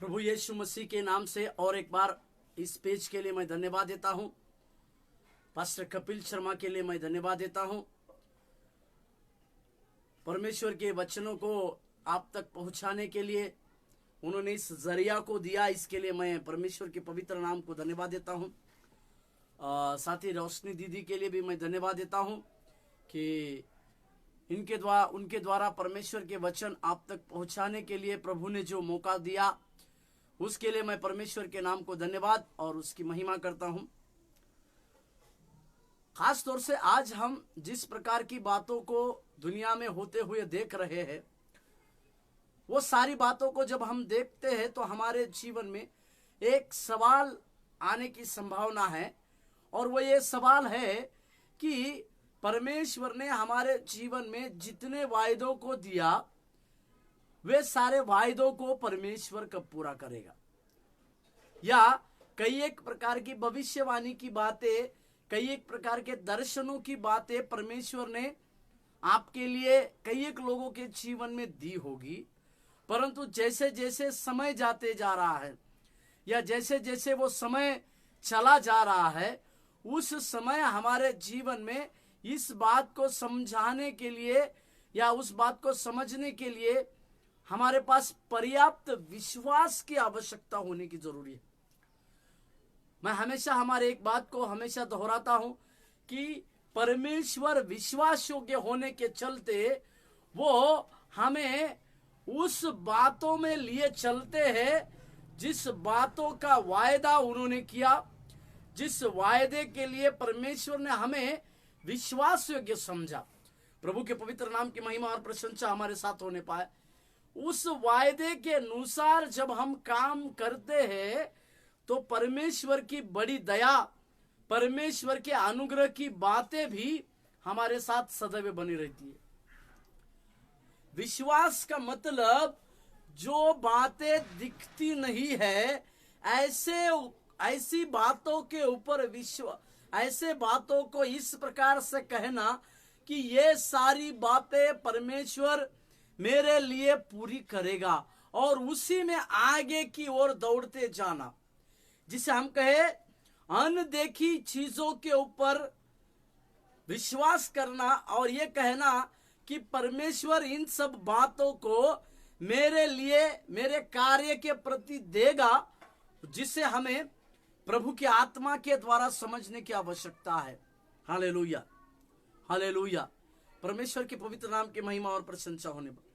प्रभु यीशु मसीह के नाम से और एक बार इस पेज के लिए मैं धन्यवाद देता हूं। पास्टर कपिल शर्मा के लिए मैं धन्यवाद देता हूं। परमेश्वर के वचनों को आप तक पहुंचाने के लिए उन्होंने इस जरिया को दिया, इसके लिए मैं परमेश्वर के पवित्र नाम को धन्यवाद देता हूं। साथ ही रोशनी दीदी के लिए भी मैं धन्यवाद देता हूं कि उनके द्वारा परमेश्वर के वचन आप तक पहुंचाने के लिए प्रभु ने जो मौका दिया, उसके लिए मैं परमेश्वर के नाम को धन्यवाद और उसकी महिमा करता हूं। खास तौर से आज हम जिस प्रकार की बातों को दुनिया में होते हुए देख रहे हैं, वो सारी बातों को जब हम देखते हैं तो हमारे जीवन में एक सवाल आने की संभावना है, और वो ये सवाल है कि परमेश्वर ने हमारे जीवन में जितने वायदों को दिया, वे सारे वायदों को परमेश्वर कब पूरा करेगा। या कई एक प्रकार की भविष्यवाणी की बातें, कई एक प्रकार के दर्शनों की बातें परमेश्वर ने आपके लिए कई एक लोगों के जीवन में दी होगी, परंतु जैसे जैसे समय जाते जा रहा है या जैसे जैसे वो समय चला जा रहा है, उस समय हमारे जीवन में इस बात को समझाने के लिए या उस बात को समझने के लिए हमारे पास पर्याप्त विश्वास की आवश्यकता होने की जरूरी है। मैं हमेशा हमारे एक बात को हमेशा दोहराता हूं कि परमेश्वर विश्वास योग्य होने के चलते वो हमें उस बातों में लिए चलते हैं जिस बातों का वायदा उन्होंने किया, जिस वायदे के लिए परमेश्वर ने हमें विश्वास योग्य समझा। प्रभु के पवित्र नाम की महिमा और प्रशंसा हमारे साथ होने पाए। उस वायदे के अनुसार जब हम काम करते हैं तो परमेश्वर की बड़ी दया, परमेश्वर के अनुग्रह की बातें भी हमारे साथ सदैव बनी रहती है। विश्वास का मतलब जो बातें दिखती नहीं है, ऐसी बातों के ऊपर ऐसे बातों को इस प्रकार से कहना कि ये सारी बातें परमेश्वर मेरे लिए पूरी करेगा, और उसी में आगे की ओर दौड़ते जाना, जिसे हम कहे अनदेखी चीजों के ऊपर विश्वास करना और ये कहना कि परमेश्वर इन सब बातों को मेरे लिए, मेरे कार्य के प्रति देगा, जिसे हमें प्रभु की आत्मा के द्वारा समझने की आवश्यकता है। Hallelujah, hallelujah. परमेश्वर के पवित्र नाम की महिमा और प्रशंसा होने पर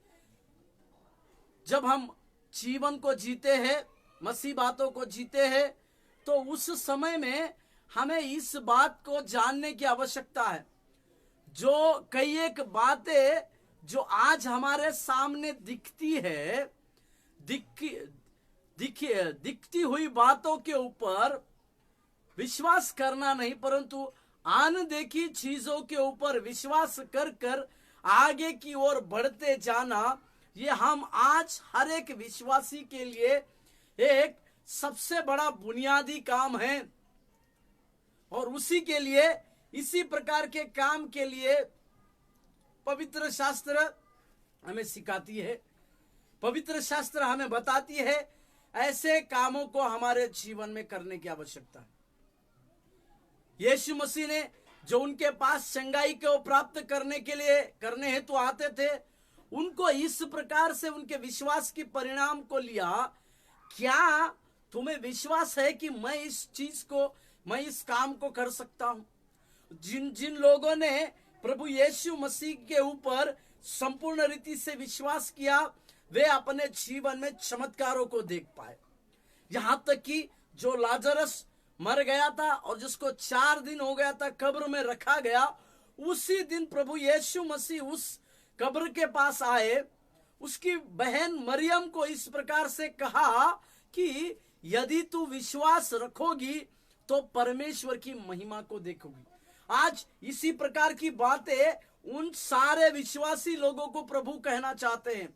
जब हम जीवन को जीते हैं, मसीह बातों को जीते हैं, तो उस समय में हमें इस बात को जानने की आवश्यकता है। जो कई एक बातें जो आज हमारे सामने दिखती है, दिखती हुई बातों के ऊपर विश्वास करना नहीं, परंतु अनदेखी चीजों के ऊपर विश्वास कर कर आगे की ओर बढ़ते जाना, ये हम आज हर एक विश्वासी के लिए एक सबसे बड़ा बुनियादी काम है। और उसी के लिए, इसी प्रकार के काम के लिए पवित्र शास्त्र हमें सिखाती है, पवित्र शास्त्र हमें बताती है ऐसे कामों को हमारे जीवन में करने की आवश्यकता है। यीशु मसीह ने जो उनके पास चंगाई को प्राप्त करने हेतु आते थे, उनको इस प्रकार से उनके विश्वास की परिणाम को लिया। क्या तुम्हें विश्वास है कि मैं इस काम को कर सकता हूं? जिन लोगों ने प्रभु यीशु मसीह के ऊपर संपूर्ण रीति से विश्वास किया, वे अपने जीवन में चमत्कारों को देख पाए। यहां तक कि जो लाजरस मर गया था और जिसको 4 दिन हो गया था कब्र में रखा गया, उसी दिन प्रभु यीशु मसीह उस कब्र के पास आए, उसकी बहन मरियम को इस प्रकार से कहा कि यदि तू विश्वास रखोगी तो परमेश्वर की महिमा को देखोगी। आज इसी प्रकार की बातें उन सारे विश्वासी लोगों को प्रभु कहना चाहते हैं,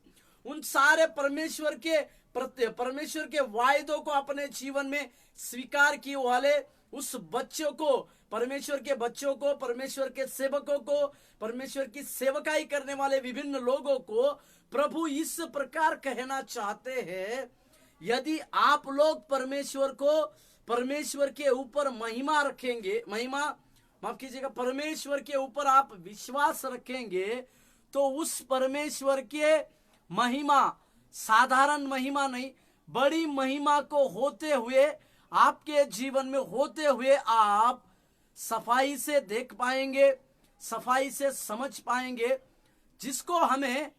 उन सारे परमेश्वर के वायदों को अपने जीवन में स्वीकार किए वाले उस बच्चों को, परमेश्वर के बच्चों को, परमेश्वर के सेवकों को, परमेश्वर की सेवकाई करने वाले विभिन्न लोगों को प्रभु इस प्रकार कहना चाहते हैं यदि आप लोग परमेश्वर के ऊपर महिमा रखेंगे, माफ कीजिएगा, परमेश्वर के ऊपर आप विश्वास रखेंगे, तो उस परमेश्वर के महिमा, साधारण महिमा नहीं, बड़ी महिमा को होते हुए, आपके जीवन में होते हुए आप सफाई से देख पाएंगे, सफाई से समझ पाएंगे, जिसको हमें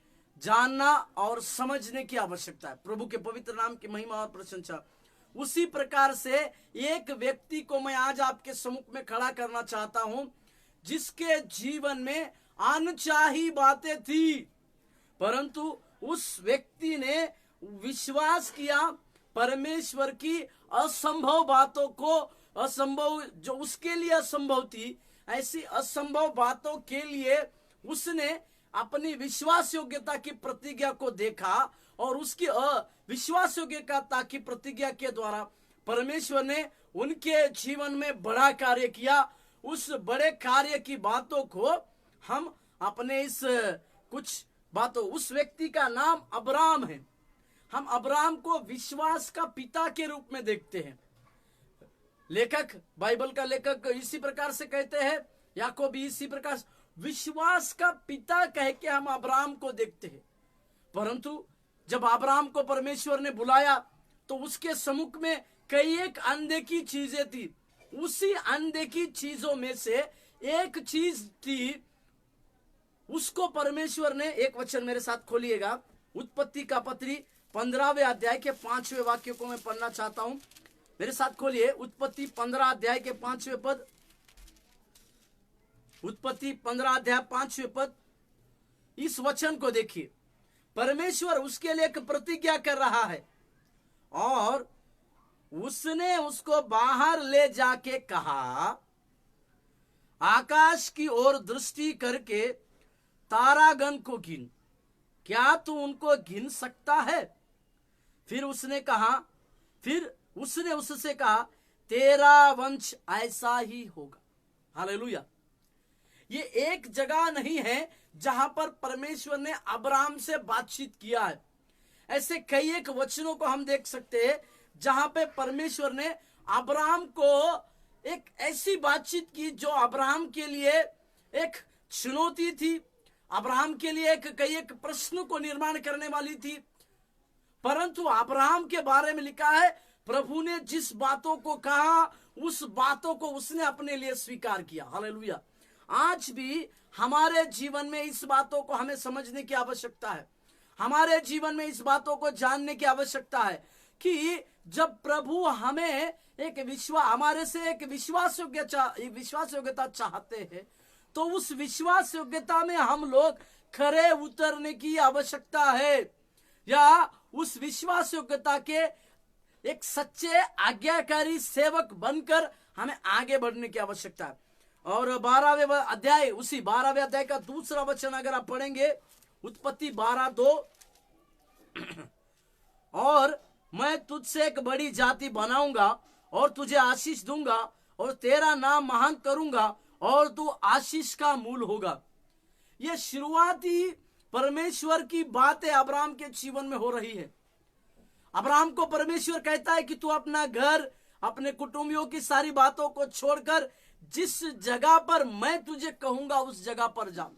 जानना और समझने की आवश्यकता है। प्रभु के पवित्र नाम की महिमा और प्रशंसा। उसी प्रकार से एक व्यक्ति को मैं आज आपके सम्मुख में खड़ा करना चाहता हूं, जिसके जीवन में अनचाही बातें थी, परंतु उस व्यक्ति ने विश्वास किया परमेश्वर की असंभव बातों को, असंभव जो उसके लिए असंभव थी, ऐसी असंभव बातों के लिए उसने अपनी विश्वास योग्यता की प्रतिज्ञा को देखा, और उसकी अविश्वास योग्यता की प्रतिज्ञा के द्वारा परमेश्वर ने उनके जीवन में बड़ा कार्य किया। उस बड़े कार्य की बातों को हम अपने इस कुछ बातों, उस व्यक्ति का नाम अब्राम है। हम अब्राम को विश्वास का पिता के रूप में देखते हैं। लेखक, बाइबल का लेखक इसी प्रकार से कहते हैं, याकूब भी इसी प्रकार से विश्वास का पिता कह के हम अब्राम को देखते हैं। परंतु जब अब्राम को परमेश्वर ने बुलाया तो उसके सम्मुख में कई एक अनदेखी चीजें थी। उसी अनदेखी चीजों में से एक चीज थी, उसको परमेश्वर ने, एक वचन मेरे साथ खोलिएगा, उत्पत्ति का पत्री 15वें अध्याय के 5वें वाक्य को मैं पढ़ना चाहता हूं। मेरे साथ खोलिए, उत्पत्ति 15 अध्याय के 5वें पद। उत्पत्ति 15 अध्याय 5वें पद। इस वचन को देखिए। परमेश्वर उसके लिए एक प्रतिज्ञा कर रहा है, और उसने उसको बाहर ले जाके कहा, आकाश की ओर दृष्टि करके तारागण को गिन, क्या तू उनको गिन सकता है? फिर उसने उससे कहा, तेरा वंश ऐसा ही होगा। हालेलुया। ये एक जगह नहीं है जहां पर परमेश्वर ने अब्राम से बातचीत किया है। ऐसे कई एक वचनों को हम देख सकते हैं जहां पे परमेश्वर ने अब्राम को एक ऐसी बातचीत की जो अब्राहम के लिए एक चुनौती थी, अब्राहम के लिए कई एक प्रश्न को निर्माण करने वाली थी। परंतु अब्राहम के बारे में लिखा है, प्रभु ने जिस बातों को कहा उस बातों को उसने अपने लिए स्वीकार किया। हालेलुया। आज भी हमारे जीवन में इस बातों को हमें समझने की आवश्यकता है। हमारे जीवन में इस बातों को जानने की आवश्यकता है कि जब प्रभु हमें हमारे से एक विश्वास योग्यता चाहते हैं, तो उस विश्वास योग्यता में हम लोग खरे उतरने की आवश्यकता है, या उस विश्वास योग्यता के एक सच्चे आज्ञाकारी सेवक बनकर हमें आगे बढ़ने की आवश्यकता है। और 12वें अध्याय, उसी 12वें अध्याय का दूसरा वचन अगर आप पढ़ेंगे, उत्पत्ति 12:2, और मैं तुझसे एक बड़ी जाति बनाऊंगा और तुझे आशीष दूंगा और तेरा नाम महान करूंगा और तू आशीष का मूल होगा। ये शुरुआती परमेश्वर की बातें अब्राहम के जीवन में हो रही है। अब्राहम को परमेश्वर कहता है कि तू अपना घर, अपने कुटुंबियों की सारी बातों को छोड़कर जिस जगह पर मैं तुझे कहूंगा उस जगह पर जा।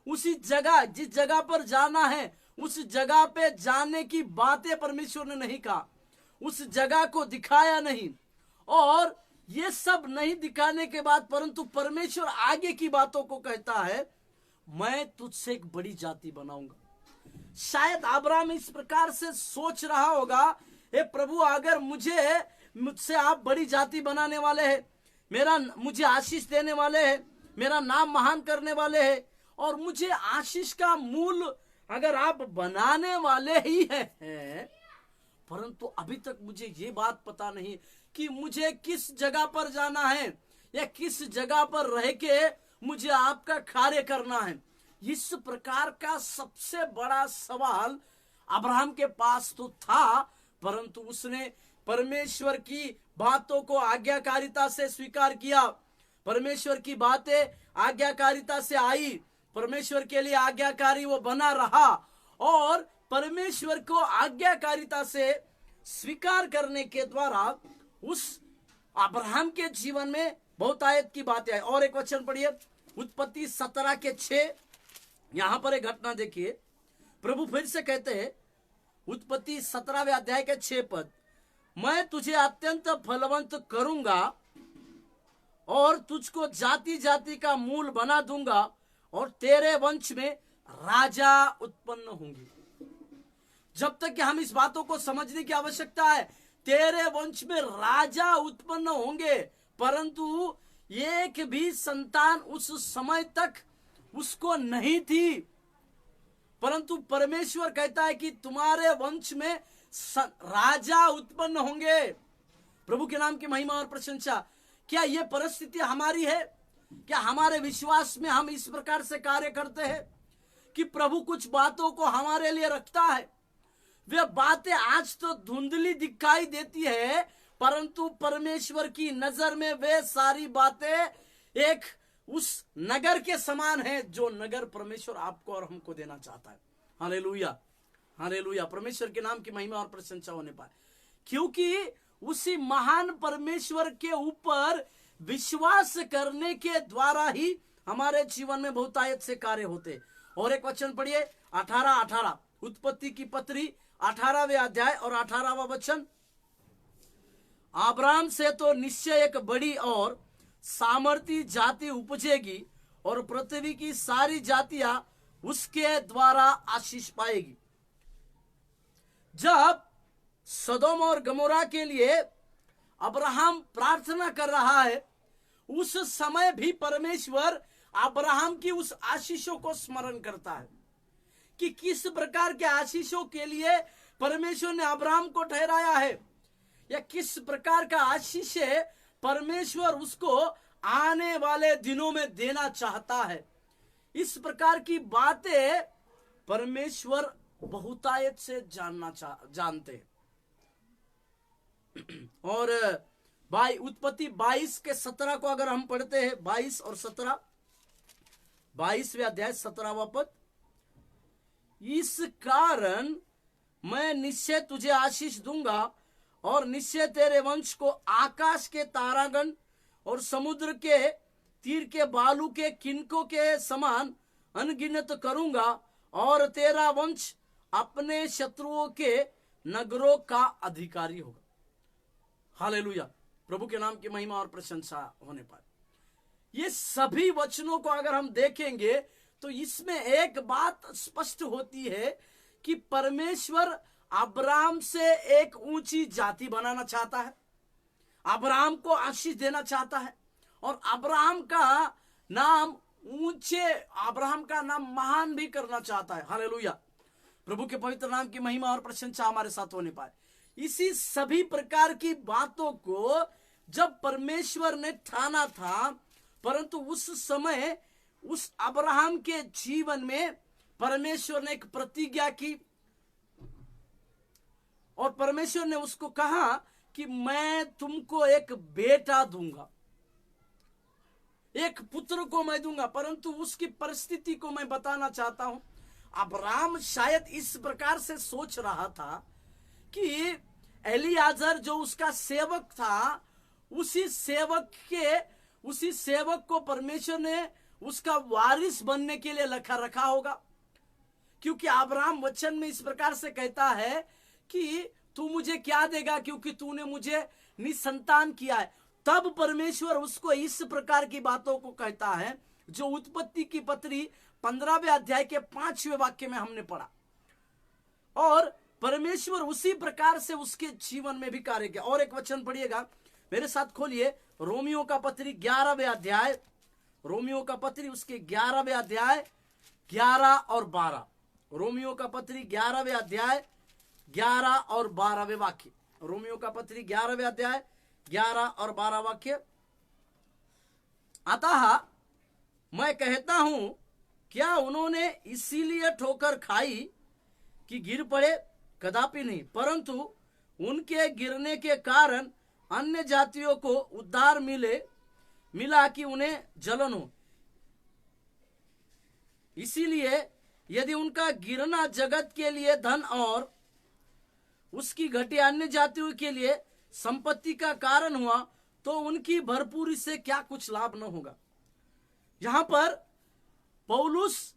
उसी जगह, जिस जगह पर जाना है उस जगह पे जाने की बातें परमेश्वर ने नहीं कहा, उस जगह को दिखाया नहीं। और ये सब नहीं दिखाने के बाद परंतु परमेश्वर आगे की बातों को कहता है, मैं तुझसे एक बड़ी जाति बनाऊंगा। शायद अब्राहम इस प्रकार से सोच रहा होगा, हे प्रभु, अगर मुझसे आप बड़ी जाति बनाने वाले हैं, मुझे आशीष देने वाले हैं, मेरा नाम महान करने वाले हैं, और मुझे आशीष का मूल अगर आप बनाने वाले ही हैं, परंतु अभी तक मुझे ये बात पता नहीं कि मुझे किस जगह पर जाना है या किस जगह पर रह के मुझे आपका कार्य करना है। इस प्रकार का सबसे बड़ा सवाल अब्राहम के पास तो था, परंतु उसने परमेश्वर की बातों को आज्ञाकारिता से स्वीकार किया। परमेश्वर की बातें आज्ञाकारिता से आई, परमेश्वर के लिए आज्ञाकारी वो बना रहा, और परमेश्वर को आज्ञाकारिता से स्वीकार करने के द्वारा उस अब्राहम के जीवन में बहुतायत की बातें आई। और एक वचन पढ़िए, उत्पत्ति 17:6। यहां पर एक घटना देखिए, प्रभु फिर से कहते हैं, उत्पत्ति 17वें अध्याय के 6 पद, मैं तुझे अत्यंत फलवंत करूंगा और तुझको जाति जाति का मूल बना दूंगा और तेरे वंश में राजा उत्पन्न होंगे। जब तक कि हम इस बातों को समझने की आवश्यकता है, तेरे वंश में राजा उत्पन्न होंगे, परंतु एक भी संतान उस समय तक उसको नहीं थी। परंतु परमेश्वर कहता है कि तुम्हारे वंश में राजा उत्पन्न होंगे। प्रभु के नाम की महिमा और प्रशंसा। क्या यह परिस्थिति हमारी है? क्या हमारे विश्वास में हम इस प्रकार से कार्य करते हैं कि प्रभु कुछ बातों को हमारे लिए रखता है? वे बातें आज तो धुंधली दिखाई देती है, परंतु परमेश्वर की नजर में वे सारी बातें एक उस नगर के समान है जो नगर परमेश्वर आपको और हमको देना चाहता है। हालेलुया, हालेलुया, परमेश्वर के नाम की महिमा और प्रशंसा होने पाए। क्योंकि उसी महान परमेश्वर के ऊपर विश्वास करने के द्वारा ही हमारे जीवन में बहुतायत से कार्य होते। और एक वचन पढ़िए, 18:18, उत्पत्ति की पत्री 18वें अध्याय और 18वां वचन, अब्राहम से तो निश्चय एक बड़ी और सामर्थी जाति उपजेगी और पृथ्वी की सारी जातियां उसके द्वारा आशीष पाएगी। जब सदोम और गमोरा के लिए अब्राहम प्रार्थना कर रहा है, उस समय भी परमेश्वर अब्राहम की उस आशीषों को स्मरण करता है कि किस प्रकार के आशीषों के लिए परमेश्वर ने अब्राहम को ठहराया है, या किस प्रकार का आशीष परमेश्वर उसको आने वाले दिनों में देना चाहता है। इस प्रकार की बातें परमेश्वर बहुतायत से जानते हैं। और उत्पत्ति 22:17 को अगर हम पढ़ते हैं, 22 और 17, 22वें अध्याय 17वां पद, इस कारण मैं निश्चय तुझे आशीष दूंगा और निश्चय तेरे वंश को आकाश के तारागण और समुद्र के तीर के बालू के किनकों के समान अनगिनत करूंगा और तेरा वंश अपने शत्रुओं के नगरों का अधिकारी होगा। हालेलुया, प्रभु के नाम की महिमा और प्रशंसा होने पाए। ये सभी वचनों को अगर हम देखेंगे तो इसमें एक बात स्पष्ट होती है कि परमेश्वर अब्राहम से एक ऊंची जाति बनाना चाहता है, अब्राहम को आशीष देना चाहता है, और अब्राहम का नाम अब्राहम का नाम महान भी करना चाहता है। हालेलुया, प्रभु के पवित्र नाम की महिमा और प्रशंसा हमारे साथ होने पाए। इसी सभी प्रकार की बातों को जब परमेश्वर ने ठाना था, परंतु उस समय उस अब्राहम के जीवन में परमेश्वर ने एक प्रतिज्ञा की और परमेश्वर ने उसको कहा कि मैं तुमको एक बेटा दूंगा, एक पुत्र को मैं दूंगा। परंतु उसकी परिस्थिति को मैं बताना चाहता हूं। अब्राहम शायद इस प्रकार से सोच रहा था कि एलियाजर जो उसका सेवक था, उसी सेवक को परमेश्वर ने उसका वारिस बनने के लिए रखा होगा। क्योंकि अब्राहम वचन में इस प्रकार से कहता है कि तू मुझे क्या देगा, क्योंकि तूने मुझे निसंतान किया है। तब परमेश्वर उसको इस प्रकार की बातों को कहता है जो उत्पत्ति की पत्री 15वें अध्याय के 5वें वाक्य में हमने पढ़ा। और परमेश्वर उसी प्रकार से उसके जीवन में भी कार्य किया। और एक वचन पढ़िएगा, मेरे साथ खोलिए, रोमियो का पत्री 11वें अध्याय, रोमियो का पत्री उसके 11वें अध्याय 11 और 12, रोमियो का पत्री 11वें अध्याय 11 और 12वें वाक्य, रोमियो का पत्री 11वें अध्याय 11 और 12 वाक्य। अतः मैं कहता हूं, क्या उन्होंने इसीलिए ठोकर खाई कि गिर पड़े? कदापि नहीं, परंतु उनके गिरने के कारण अन्य जातियों को उद्धार मिला कि उन्हें जलन हो। इसीलिए यदि उनका गिरना जगत के लिए धन और उसकी घटी अन्य जातियों के लिए संपत्ति का कारण हुआ, तो उनकी भरपूरी से क्या कुछ लाभ न होगा। यहां पर पौलुस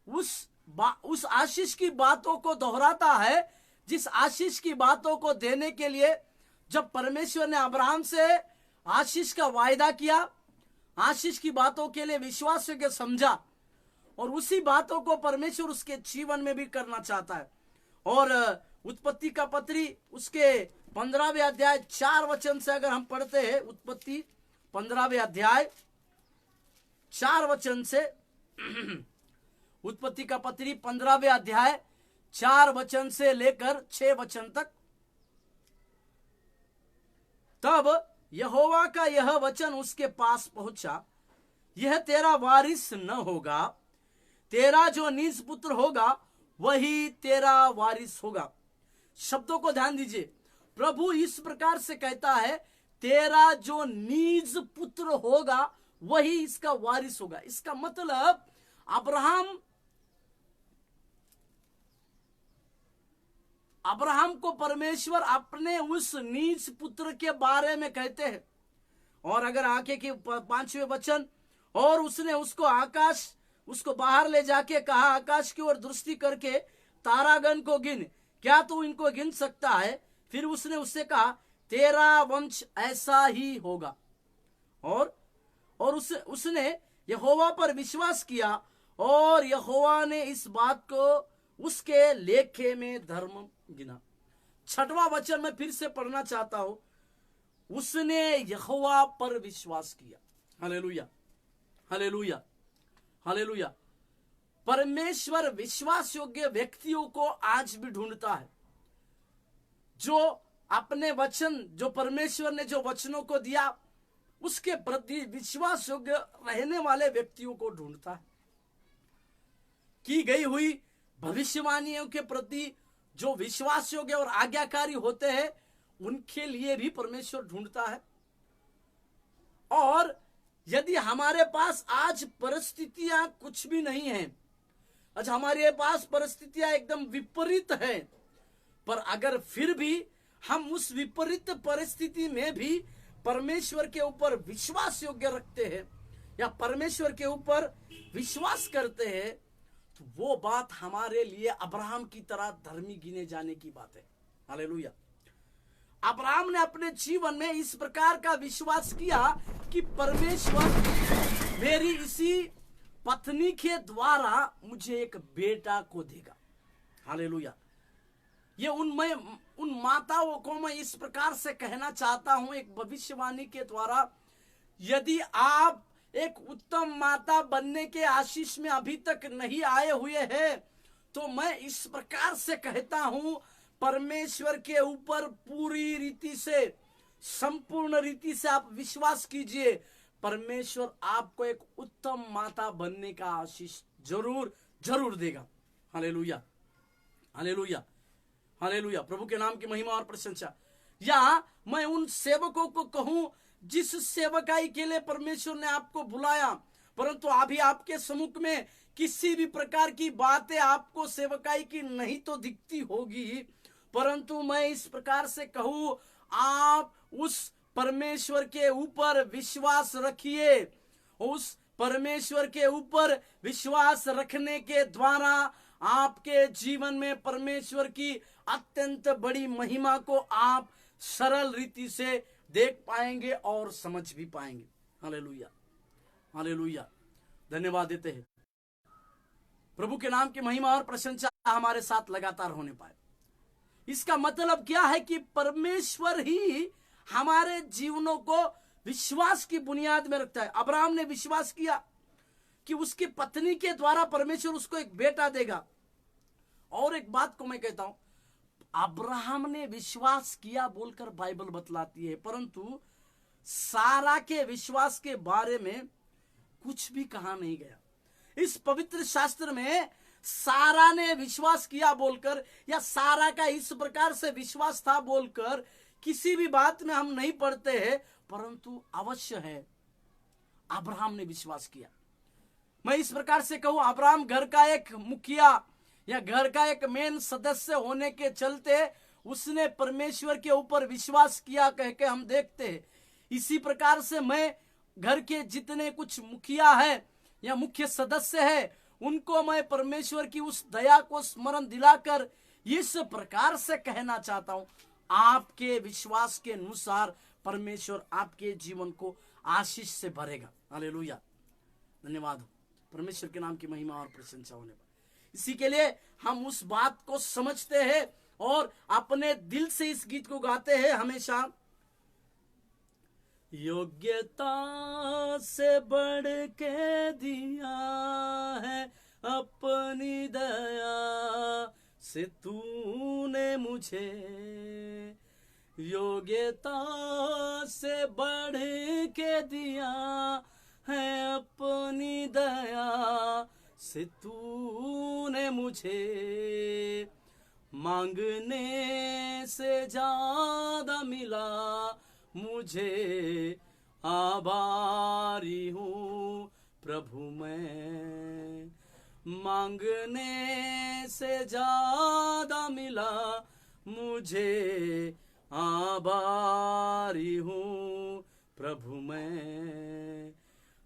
उस आशीष की बातों को दोहराता है, जिस आशीष की बातों को देने के लिए जब परमेश्वर ने अब्राहम से आशीष का वायदा किया, आशीष की बातों के लिए विश्वास के समझा, और उसी बातों को परमेश्वर उसके जीवन में भी करना चाहता है। और उत्पत्ति का पत्री उसके 15वें अध्याय 4 वचन से अगर हम पढ़ते हैं, उत्पत्ति 15वें अध्याय 4 वचन से, उत्पत्ति का पत्री 15वें अध्याय 4 वचन से लेकर 6 वचन तक। तब यहोवा का यह वचन उसके पास पहुंचा, यह तेरा वारिस न होगा, तेरा जो निज पुत्र होगा वही तेरा वारिस होगा। शब्दों को ध्यान दीजिए, प्रभु इस प्रकार से कहता है, तेरा जो निज पुत्र होगा वही इसका वारिस होगा। इसका मतलब अब्राहम को परमेश्वर अपने उस निज पुत्र के बारे में कहते हैं। और अगर आगे के 5वें वचन, और उसने उसको बाहर ले जाके कहा, आकाश की ओर दृष्टि करके तारागण को गिन, क्या तू इनको गिन सकता है? फिर उसने उससे कहा, तेरा वंश ऐसा ही होगा। और उसने यहोवा पर विश्वास किया, और यहोवा ने इस बात को उसके लेखे में धर्म गिना। 6वां वचन मैं फिर से पढ़ना चाहता हूं, उसने यहोवा पर विश्वास किया। Hallelujah, hallelujah, hallelujah. परमेश्वर विश्वास योग्य व्यक्तियों को आज भी ढूंढता है, जो अपने वचन, जो परमेश्वर ने जो वचनों को दिया उसके प्रति विश्वास योग्य रहने वाले व्यक्तियों को ढूंढता है। की गई हुई भविष्यवाणियों के प्रति जो विश्वास योग्य और आज्ञाकारी होते हैं, उनके लिए भी परमेश्वर ढूंढता है। और यदि हमारे पास आज परिस्थितियां कुछ भी नहीं है, आज हमारे पास परिस्थितियां एकदम विपरीत है, पर अगर फिर भी हम उस विपरीत परिस्थिति में भी परमेश्वर के ऊपर विश्वास योग्य रखते हैं या परमेश्वर के ऊपर विश्वास करते हैं, तो वो बात हमारे लिए अब्राहम की तरह धर्मी गिने जाने की बात है। हालेलुया। अब्राहम ने अपने जीवन में इस प्रकार का विश्वास किया कि परमेश्वर मेरी इसी पत्नी के द्वारा मुझे एक बेटा को देगा। हालेलुया। ये उन माताओं को मैं इस प्रकार से कहना चाहता हूं, एक भविष्यवाणी के द्वारा, यदि आप एक उत्तम माता बनने के आशीष में अभी तक नहीं आए हुए हैं, तो मैं इस प्रकार से कहता हूं, परमेश्वर के ऊपर पूरी रीति से, संपूर्ण रीति से आप विश्वास कीजिए, परमेश्वर आपको एक उत्तम माता बनने का आशीष जरूर जरूर देगा। Hallelujah, hallelujah, hallelujah. प्रभु के नाम की महिमा और प्रशंसा। या मैं उन सेवकों को कहूं जिस सेवकाई के लिए परमेश्वर ने आपको बुलाया, परंतु अभी आपके सम्मुख में किसी भी प्रकार की बातें आपको सेवकाई की नहीं तो दिखती होगी, परंतु मैं इस प्रकार से कहूं, आप उस परमेश्वर के ऊपर विश्वास रखिए। उस परमेश्वर के ऊपर विश्वास रखने के द्वारा आपके जीवन में परमेश्वर की अत्यंत बड़ी महिमा को आप सरल रीति से देख पाएंगे और समझ भी पाएंगे। Hallelujah, hallelujah. धन्यवाद देते हैं। प्रभु के नाम की महिमा और प्रशंसा हमारे साथ लगातार होने पाए। इसका मतलब क्या है कि परमेश्वर ही हमारे जीवनों को विश्वास की बुनियाद में रखता है। अब्राहम ने विश्वास किया कि उसकी पत्नी के द्वारा परमेश्वर उसको एक बेटा देगा। और एक बात को मैं कहता हूं, अब्राहम ने विश्वास किया बोलकर बाइबल बतलाती है, परंतु सारा के विश्वास के बारे में कुछ भी कहा नहीं गया। इस पवित्र शास्त्र में सारा ने विश्वास किया बोलकर या सारा का इस प्रकार से विश्वास था बोलकर किसी भी बात में हम नहीं पढ़ते हैं, परंतु अवश्य है अब्राहम ने विश्वास किया। मैं इस प्रकार से कहूं, अब्राहम घर का एक मुखिया या घर का एक मेन सदस्य होने के चलते उसने परमेश्वर के ऊपर विश्वास किया कह के हम देखते हैं। इसी प्रकार से मैं घर के जितने कुछ मुखिया है या मुख्य सदस्य है, उनको मैं परमेश्वर की उस दया को स्मरण दिलाकर इस प्रकार से कहना चाहता हूं, आपके विश्वास के अनुसार परमेश्वर आपके जीवन को आशीष से भरेगा। हालेलुया, धन्यवाद हो परमेश्वर के नाम की महिमा और प्रशंसा होने पर। इसी के लिए हम उस बात को समझते हैं और अपने दिल से इस गीत को गाते हैं हमेशा। योग्यता से बढ़ के दिया है अपनी दया से तूने मुझे, योग्यता से बढ़ के दिया है अपनी दया से तूने मुझे, मांगने से ज्यादा मिला मुझे, आभारी हूँ प्रभु मैं, मांगने से ज्यादा मिला मुझे, आभारी हूँ प्रभु मैं,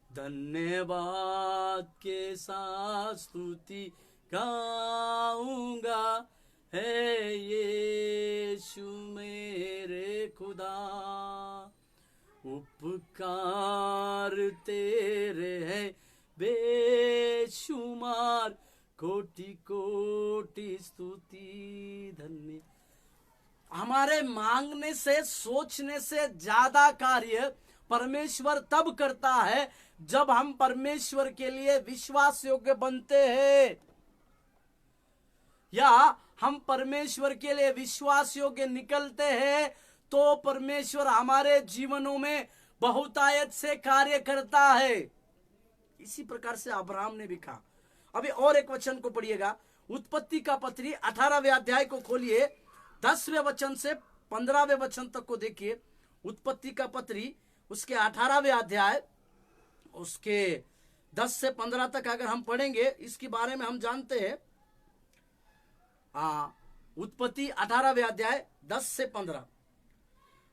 धन्यवाद के साथ स्तुति गाऊंगा, है यीशु मेरे खुदा, उपकार तेरे हैं बेशुमार, कोटि कोटि स्तुति धन्य। हमारे मांगने से सोचने से ज्यादा कार्य परमेश्वर तब करता है जब हम परमेश्वर के लिए विश्वास योग्य बनते हैं, या हम परमेश्वर के लिए विश्वास योग्य निकलते हैं, तो परमेश्वर हमारे जीवनों में बहुतायत से कार्य करता है। इसी प्रकार से अब्राहम ने भी कहा। अभी और एक वचन को पढ़िएगा, उत्पत्ति का पत्री 18वें अध्याय को खोलिए, 10वें वचन से 15वें वचन तक को देखिए। उत्पत्ति का पत्री उसके 18वें अध्याय उसके 10 से 15 तक अगर हम पढ़ेंगे, इसके बारे में हम जानते हैं। उत्पत्ति 18वें अध्याय 10 से 15।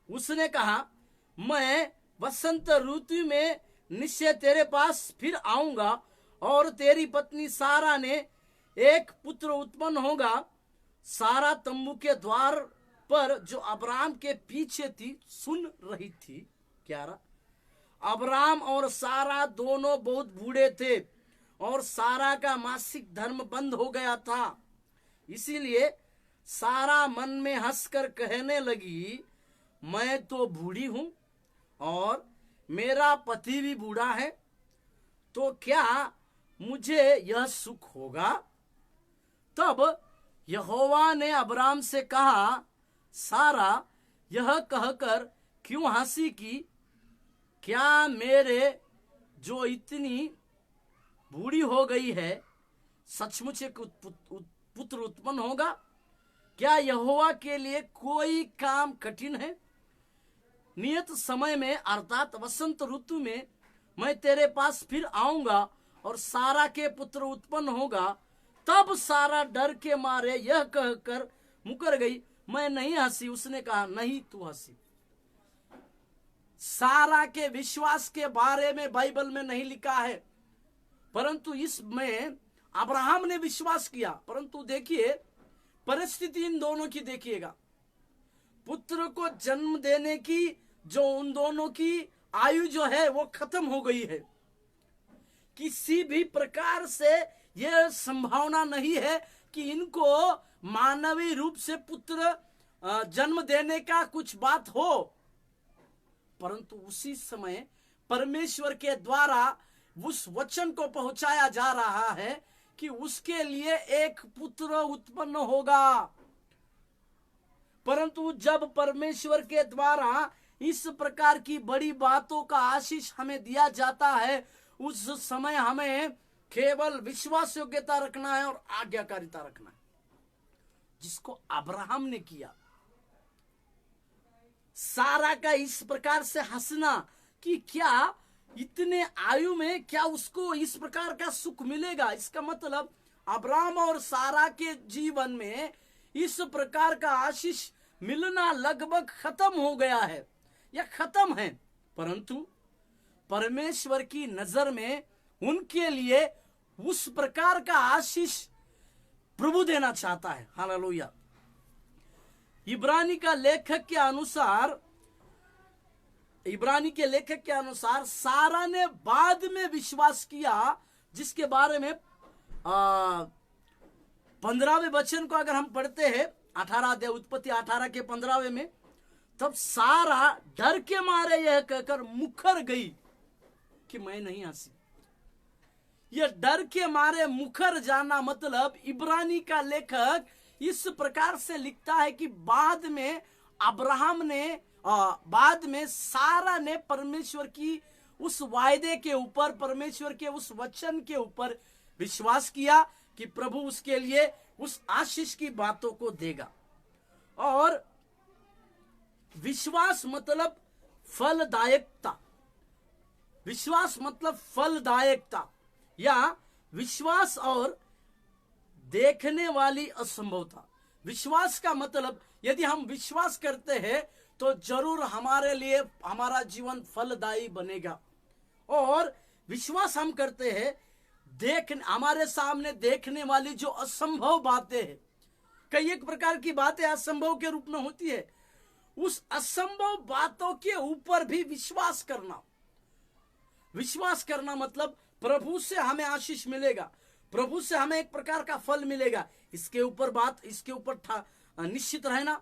उसने कहा, मैं वसंत ऋतु में निश्चय तेरे पास फिर आऊंगा और तेरी पत्नी सारा ने एक पुत्र उत्पन्न होगा। सारा तंबू के द्वार पर जो अब्राम के पीछे थी सुन रही थी। 11, अब्राम और सारा दोनों बहुत बूढ़े थे और सारा का मासिक धर्म बंद हो गया था, इसीलिए सारा मन में हंसकर कहने लगी, मैं तो बूढ़ी हूं और मेरा पति भी बूढ़ा है, तो क्या मुझे यह सुख होगा? तब यहोवा ने अब्राम से कहा, सारा यह कहकर क्यों हंसी की, क्या मेरे जो इतनी बूढ़ी हो गई है सचमुच एक पुत्र उत्पन्न होगा? क्या यहोवा के लिए कोई काम कठिन है? नियत समय में अर्थात वसंत ऋतु में मैं तेरे पास फिर आऊंगा और सारा के पुत्र उत्पन्न होगा। तब सारा डर के मारे यह कहकर मुकर गई, मैं नहीं हंसी। उसने कहा, नहीं तू हंसी। सारा के विश्वास के बारे में बाइबल में नहीं लिखा है, परंतु इसमें अब्राहम ने विश्वास किया। परंतु देखिए परिस्थिति इन दोनों की देखिएगा, पुत्र को जन्म देने की जो उन दोनों की आयु जो है वो खत्म हो गई है। किसी भी प्रकार से यह संभावना नहीं है कि इनको मानवीय रूप से पुत्र जन्म देने का कुछ बात हो, परंतु उसी समय परमेश्वर के द्वारा उस वचन को पहुंचाया जा रहा है कि उसके लिए एक पुत्र उत्पन्न होगा। परंतु जब परमेश्वर के द्वारा इस प्रकार की बड़ी बातों का आशीष हमें दिया जाता है, उस समय हमें केवल विश्वास योग्यता रखना है और आज्ञाकारिता रखना है, जिसको अब्राहम ने किया। सारा का इस प्रकार से हंसना कि क्या इतने आयु में क्या उसको इस प्रकार का सुख मिलेगा, इसका मतलब अब्राहम और सारा के जीवन में इस प्रकार का आशीष मिलना लगभग खत्म हो गया है या खत्म है, परंतु परमेश्वर की नजर में उनके लिए उस प्रकार का आशीष प्रभु देना चाहता है। हालेलुया। इब्रानी के लेखक के अनुसार सारा ने बाद में विश्वास किया, जिसके बारे में 15वें वचन को अगर हम पढ़ते हैं 18 अध्याय उत्पत्ति 18 के 15वें में, तब सारा डर के मारे यह कहकर मुखर गई कि मैं नहीं हंसी। यह डर के मारे मुखर जाना मतलब इब्रानी का लेखक इस प्रकार से लिखता है कि बाद में सारा ने परमेश्वर की उस वायदे के ऊपर, परमेश्वर के उस वचन के ऊपर विश्वास किया कि प्रभु उसके लिए उस आशीष की बातों को देगा। और विश्वास मतलब फलदायकता या विश्वास और देखने वाली असंभवता। विश्वास का मतलब यदि हम विश्वास करते हैं तो जरूर हमारे लिए हमारा जीवन फलदायी बनेगा। और विश्वास हम करते हैं हमारे सामने देखने वाली जो असंभव बातें हैं, कई एक प्रकार की बातें असंभव के रूप में होती है, उस असंभव बातों के ऊपर भी विश्वास करना मतलब प्रभु से हमें आशीष मिलेगा, प्रभु से हमें एक प्रकार का फल मिलेगा, इसके ऊपर निश्चित रहना।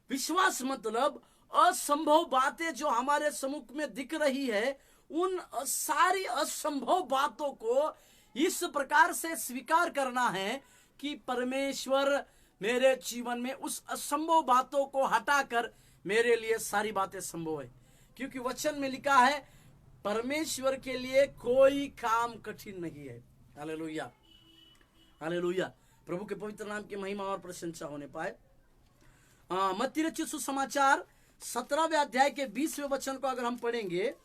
विश्वास मतलब असंभव बातें जो हमारे सम्मुख में दिख रही है, उन सारी असंभव बातों को इस प्रकार से स्वीकार करना है कि परमेश्वर मेरे जीवन में उस असंभव बातों को हटाकर मेरे लिए सारी बातें संभव है। क्योंकि वचन में लिखा है परमेश्वर के लिए कोई काम कठिन नहीं है। Hallelujah, hallelujah. प्रभु के पवित्र नाम की महिमा और प्रशंसा होने पाए। मत्ती रचित सुसमाचार 17वें अध्याय के 20वें वचन को अगर हम पढ़ेंगे,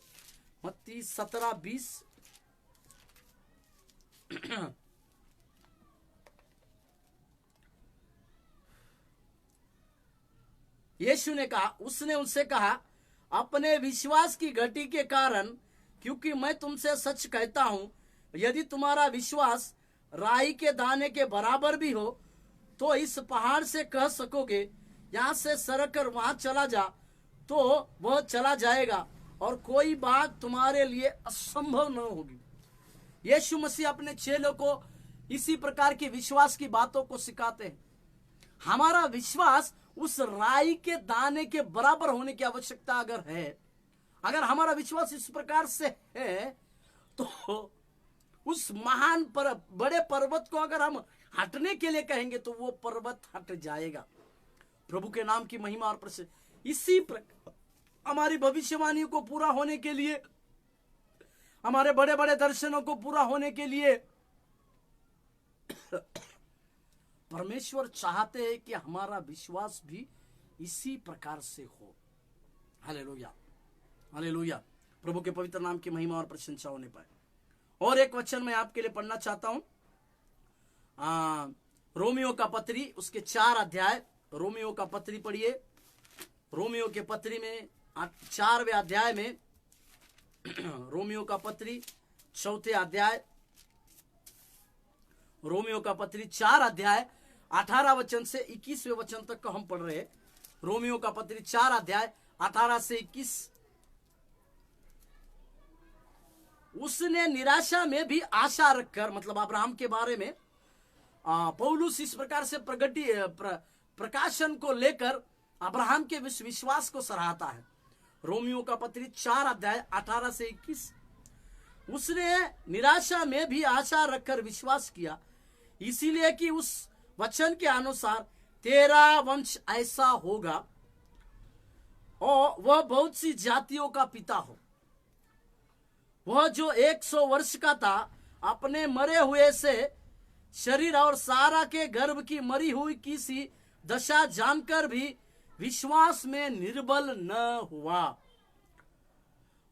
मत्ती 17:20, यीशु ने कहा, उसने उनसे कहा, अपने विश्वास की घटी के कारण, क्योंकि मैं तुमसे सच कहता हूं, यदि तुम्हारा विश्वास राई के दाने के बराबर भी हो तो इस पहाड़ से कह सकोगे यहां से सरक कर वहां चला जा, तो वह चला जाएगा और कोई बात तुम्हारे लिए असंभव न होगी। यीशु मसीह अपने चेलों को इसी प्रकार के विश्वास की बातों को सिखाते हैं। हमारा विश्वास उस राई के दाने के बराबर होने की आवश्यकता अगर है, अगर हमारा विश्वास इस प्रकार से है, तो उस महान बड़े पर्वत को अगर हम हटने के लिए कहेंगे तो वो पर्वत हट जाएगा। प्रभु के नाम की महिमा और प्रशंसा। इसी प्रकार हमारी भविष्यवाणियों को पूरा होने के लिए, हमारे बड़े बड़े दर्शनों को पूरा होने के लिए परमेश्वर चाहते हैं कि हमारा विश्वास भी इसी प्रकार से हो। Hallelujah, hallelujah. प्रभु के पवित्र नाम की महिमा और प्रशंसा होने पाए। और एक वचन मैं आपके लिए पढ़ना चाहता हूं, रोमियो का पत्री उसके 4 अध्याय, रोमियो का पत्री पढ़िए। रोमियो के पत्री में 4वें अध्याय में, रोमियो का पत्री 4थे अध्याय, रोमियो का पत्री 4 अध्याय 18 वचन से 21वें वचन तक को हम पढ़ रहे हैं। रोमियो का पत्री 4 अध्याय 18 से 21। उसने निराशा में भी आशा रखकर, मतलब अब्राहम के बारे में पौलुस इस प्रकार से प्रकाशन को लेकर अब्राहम के विश्वास को सराहता है। रोमियो का पत्री 4 अध्याय 18 से 21। उसने निराशा में भी आशा रखकर विश्वास किया, इसीलिए कि उस वचन के अनुसार तेरा वंश ऐसा होगा और वह बहुत सी जातियों का पिता हो। वह जो 100 वर्ष का था, अपने मरे हुए से शरीर और सारा के गर्भ की मरी हुई किसी दशा जानकर भी विश्वास में निर्बल न हुआ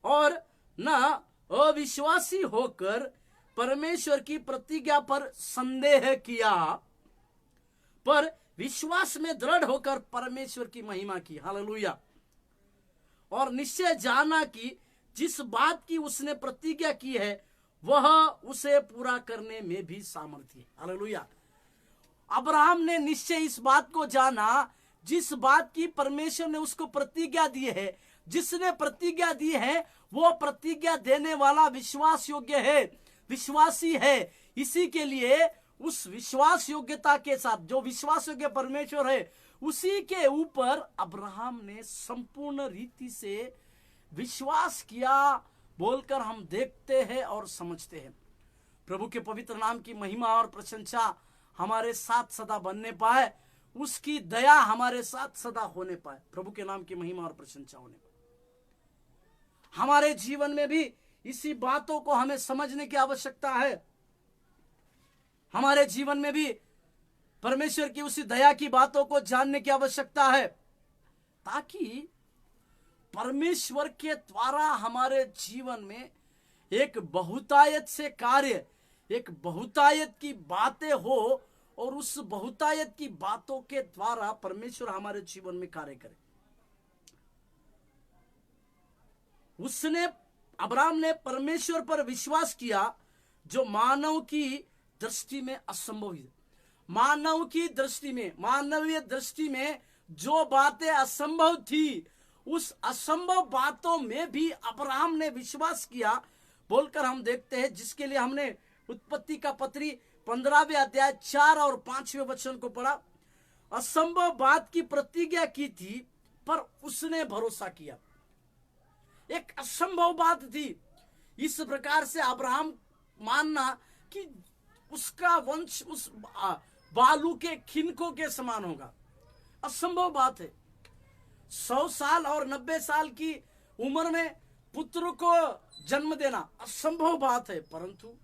और न अविश्वासी होकर परमेश्वर की प्रतिज्ञा पर संदेह किया, पर विश्वास में दृढ़ होकर परमेश्वर की महिमा की। हालेलुया। और निश्चय जाना कि जिस बात की उसने प्रतिज्ञा की है वह उसे पूरा करने में भी सामर्थ्य है। हालेलुया। अब्राहम ने निश्चय इस बात को जाना, जिस बात की परमेश्वर ने उसको प्रतिज्ञा दी है, जिसने प्रतिज्ञा दी है वो प्रतिज्ञा देने वाला विश्वास योग्य है, विश्वासी है। इसी के लिए उस विश्वास योग्यता के साथ जो विश्वास योग्य परमेश्वर है उसी के ऊपर अब्राहम ने संपूर्ण रीति से विश्वास किया बोलकर हम देखते हैं और समझते हैं। प्रभु के पवित्र नाम की महिमा और प्रशंसा हमारे साथ सदा बनने पाए, उसकी दया हमारे साथ सदा होने पाए। प्रभु के नाम की महिमा और प्रशंसा होने पाए। हमारे जीवन में भी इसी बातों को हमें समझने की आवश्यकता है। हमारे जीवन में भी परमेश्वर की उसी दया की बातों को जानने की आवश्यकता है, ताकि परमेश्वर के द्वारा हमारे जीवन में एक बहुतायत से कार्य, एक बहुतायत की बातें हो और उस बहुतायत की बातों के द्वारा परमेश्वर हमारे जीवन में कार्य करे। अब्राहम ने परमेश्वर पर विश्वास किया जो मानव की दृष्टि में असंभव है। मानव की दृष्टि में, मानवीय दृष्टि में जो बातें असंभव थी, उस असंभव बातों में भी अब्राहम ने विश्वास किया बोलकर हम देखते हैं, जिसके लिए हमने उत्पत्ति का पत्री 15वें अध्याय 4 और 5वें वचन को पढ़ा। असंभव बात की प्रतिज्ञा की थी पर उसने भरोसा किया। एक असंभव बात थी, इस प्रकार से अब्राहम मानना कि उसका वंश उस बालू के खिनकों के समान होगा, असंभव बात है। 100 साल और 90 साल की उम्र में पुत्र को जन्म देना असंभव बात है, परंतु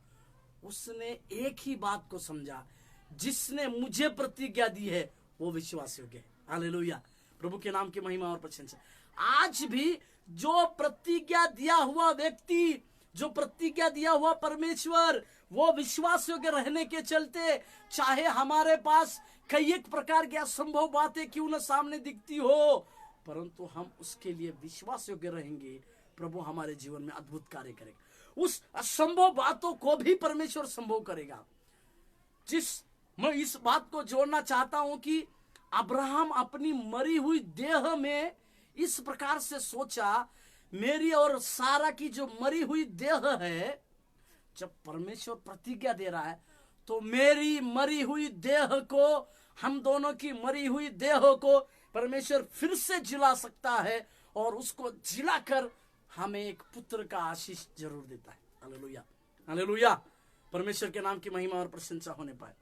उसने एक ही बात को समझा, जिसने मुझे प्रतिज्ञा दी है वो विश्वास योग्य है। हालेलुया। प्रभु के नाम की महिमा और प्रशंसा। आज भी जो प्रतिज्ञा दिया हुआ व्यक्ति, जो प्रतिज्ञा दिया हुआ परमेश्वर, वो विश्वास योग्य रहने के चलते, चाहे हमारे पास कई एक प्रकार की असंभव बातें क्यों न सामने दिखती हो, परंतु हम उसके लिए विश्वास योग्य रहेंगे। प्रभु हमारे जीवन में अद्भुत कार्य करेगा। उस असंभव बातों को भी परमेश्वर संभव करेगा। मैं इस बात को जोड़ना चाहता हूं कि अब्राहम अपनी मरी हुई देह में इस प्रकार से सोचा, मेरी और सारा की जो मरी हुई देह है, जब परमेश्वर प्रतिज्ञा दे रहा है तो मेरी मरी हुई देह को, हम दोनों की मरी हुई देह को परमेश्वर फिर से जिला सकता है और उसको जिलाकर हमें एक पुत्र का आशीष जरूर देता है। Hallelujah, hallelujah. परमेश्वर के नाम की महिमा और प्रशंसा होने पाए।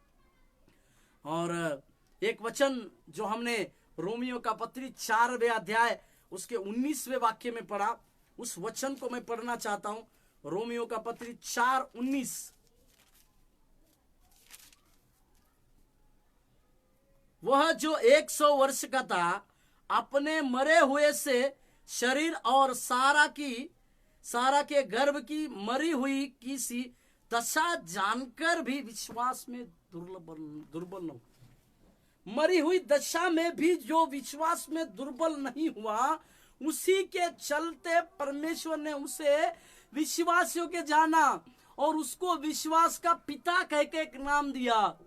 और एक वचन जो हमने रोमियो का पत्री 4वें अध्याय उसके 19वें वाक्य में पढ़ा, उस वचन को मैं पढ़ना चाहता हूं। रोमियो का पत्री 4:19। वह जो 100 वर्ष का था, अपने मरे हुए से शरीर और सारा के गर्भ की मरी हुई की सी दशा जानकर भी विश्वास में दुर्बल न हो। मरी हुई दशा में भी जो विश्वास में दुर्बल नहीं हुआ, उसी के चलते परमेश्वर ने उसे विश्वास योग्य जाना और उसको विश्वास का पिता कह के एक नाम दिया,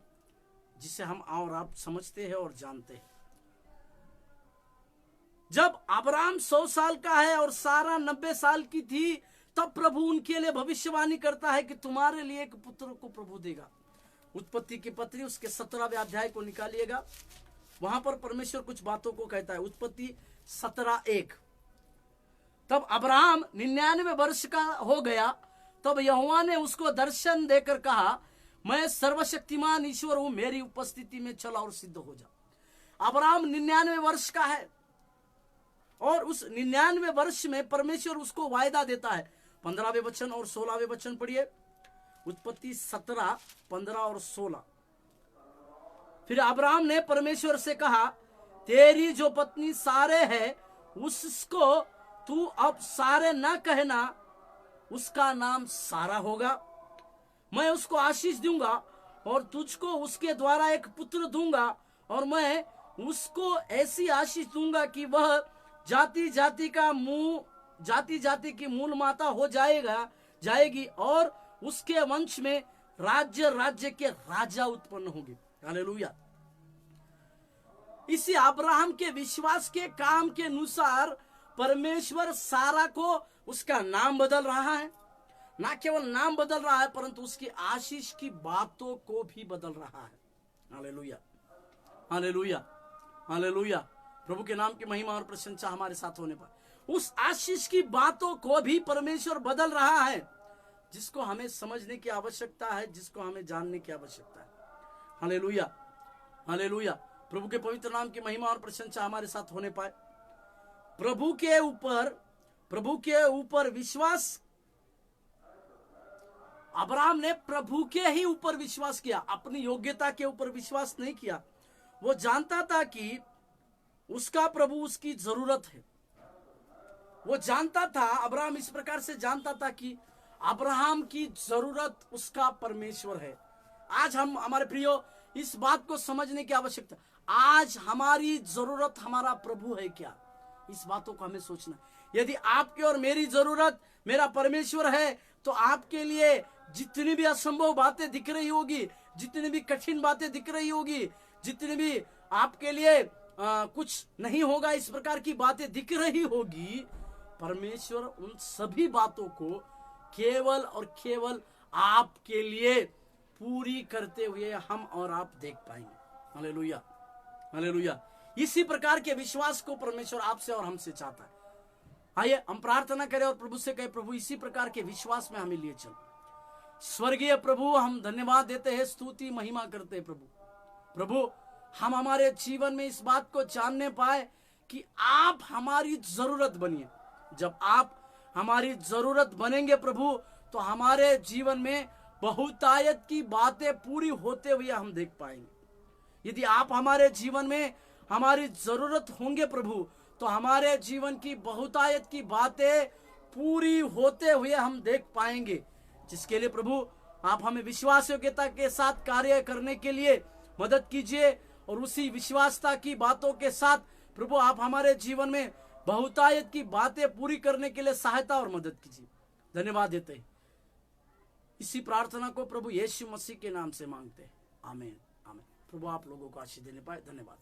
जिसे हम और आप समझते हैं और जानते हैं। जब अब्राहम 100 साल का है और सारा 90 साल की थी, तब प्रभु उनके लिए भविष्यवाणी करता है कि तुम्हारे लिए एक पुत्र को प्रभु देगा। उत्पत्ति की पत्री उसके 17वें अध्याय को निकालिएगा, वहां पर परमेश्वर कुछ बातों को कहता है। उत्पत्ति 17:1। तब अब्राहम 99 वर्ष का हो गया, तब यहोवा ने उसको दर्शन देकर कहा, मैं सर्वशक्तिमान ईश्वर हूं, मेरी उपस्थिति में चल और सिद्ध हो जा। अब्राहम 99 वर्ष का है और उस 99 वर्ष में परमेश्वर उसको वायदा देता है। 15वें वचन और 16वें वचन पढ़िए। उत्पत्ति 17, 15 और 16। फिर अब्राहम ने परमेश्वर से कहा, तेरी जो पत्नी सारे है उसको तू अब सारे न कहना, उसका नाम सारा होगा। मैं उसको आशीष दूंगा और तुझको उसके द्वारा एक पुत्र दूंगा और मैं उसको ऐसी आशीष दूंगा कि वह जाति जाति की मूल माता हो जाएगी, और उसके वंश में राज्य के राजा उत्पन्न होंगे। हालेलुया। इसी अब्राहम के विश्वास के काम के अनुसार परमेश्वर सारा को उसका नाम बदल रहा है। ना केवल नाम बदल रहा है, परंतु उसकी आशीष की बातों को भी बदल रहा है। Hallelujah, hallelujah, hallelujah. प्रभु के नाम की महिमा और प्रशंसा हमारे साथ होने पर उस आशीष की बातों को भी परमेश्वर बदल रहा है, जिसको हमें समझने की आवश्यकता है, जिसको हमें जानने की आवश्यकता है। Hallelujah, hallelujah. प्रभु के पवित्र नाम की महिमा और प्रशंसा हमारे साथ होने पाए। प्रभु के ऊपर विश्वास, अब्राहम ने प्रभु के ही ऊपर विश्वास किया, अपनी योग्यता के ऊपर विश्वास नहीं किया। वो जानता था कि उसका प्रभु उसकी जरूरत है। वो जानता था, अब्राहम इस प्रकार से जानता था कि अब्राहम की जरूरत उसका परमेश्वर है। आज हम, हमारे प्रियो, इस बात को समझने की आवश्यकता, आज हमारी जरूरत हमारा प्रभु है क्या? इस बातों को हमें सोचना। यदि आपकी और मेरी जरूरत मेरा परमेश्वर है, तो आपके लिए जितनी भी असंभव बातें दिख रही होगी, जितनी भी कठिन बातें दिख रही होगी, जितनी भी आपके लिए कुछ नहीं होगा इस प्रकार की बातें दिख रही होगी, परमेश्वर उन सभी बातों को केवल और केवल आपके लिए पूरी करते हुए हम और आप देख पाएंगे। Hallelujah, hallelujah. इसी प्रकार के विश्वास को परमेश्वर आपसे और हमसे चाहता है। आइए हम प्रार्थना करें और प्रभु से कहें, प्रभु इसी प्रकार के विश्वास में हमें लिए चल। स्वर्गीय प्रभु, हम धन्यवाद देते हैं, स्तुति महिमा करते हैं। प्रभु हम हमारे जीवन में इस बात को जानने पाए कि आप हमारी जरूरत बनिए। जब आप हमारी जरूरत बनेंगे प्रभु, तो हमारे जीवन में बहुतायत की बातें पूरी होते हुए हम देख पाएंगे। यदि आप हमारे जीवन में हमारी जरूरत होंगे प्रभु, तो हमारे जीवन की बहुतायत की बातें पूरी होते हुए हम देख पाएंगे। जिसके लिए प्रभु आप हमें विश्वास योग्यता के साथ कार्य करने के लिए मदद कीजिए, और उसी विश्वासता की बातों के साथ प्रभु आप हमारे जीवन में बहुतायत की बातें पूरी करने के लिए सहायता और मदद कीजिए। धन्यवाद देते हैं। इसी प्रार्थना को प्रभु यीशु मसीह के नाम से मांगते हैं। आमीन, आमीन। प्रभु आप लोगों को आशीष देने पाए। धन्यवाद।